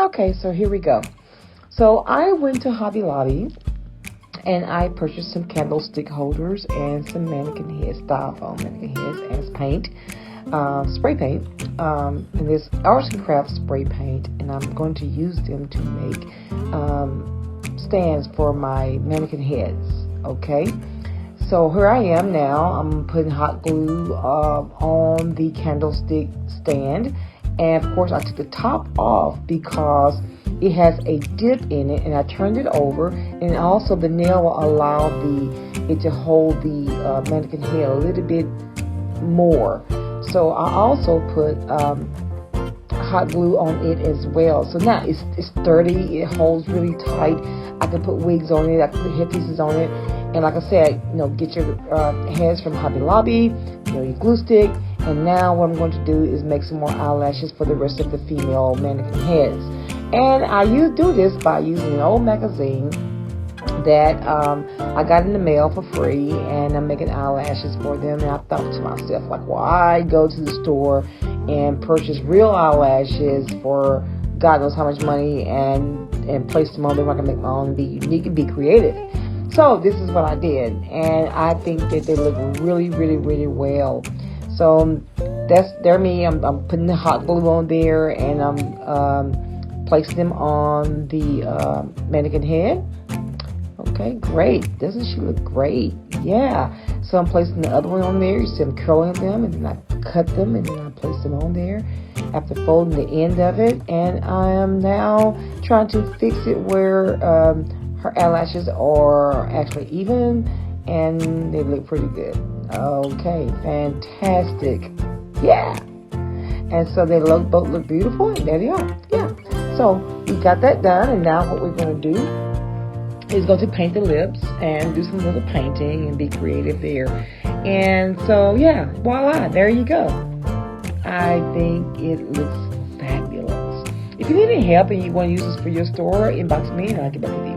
Okay, so here we go. So I went to Hobby Lobby and I purchased some candlestick holders and some mannequin heads, styrofoam mannequin heads, as paint, spray paint, and this arts and crafts spray paint, and I'm going to use them to make stands for my mannequin heads. Okay, so here I am now. I'm putting hot glue on the candlestick stand, and of course I took the top off because it has a dip in it, and I turned it over, and also the nail will allow it to hold the mannequin head a little bit more. So I also put hot glue on it as well. So now it's sturdy, it holds really tight. I can put wigs on it, I can put headpieces on it, and like I said, get your heads from Hobby Lobby, your glue stick, and now what I'm going to do is make some more eyelashes for the rest of the female mannequin heads. And I do this by using an old magazine that I got in the mail for free, and I'm making eyelashes for them. And I thought to myself, like, why go to the store and purchase real eyelashes for God knows how much money and place them on there where I can make my own and be unique and be creative. So this is what I did, and I think that they look really, really, really well. So they're me. I'm putting the hot glue on there, and I'm placing them on the mannequin head. Okay, great. Doesn't she look great? Yeah. So I'm placing the other one on there. You see I'm curling them, and then I cut them, and then I place them on there after folding the end of it. And I am now trying to fix it where her eyelashes are actually even, and they look pretty good. Okay, fantastic. Yeah. And so they both look beautiful, and there they are. Yeah. So we got that done, and now what we're going to do is go to paint the lips and do some little painting and be creative there. And so, yeah, voila, there you go. I think it looks fabulous. If you need any help and you want to use this for your store, inbox me and I'll get back with you.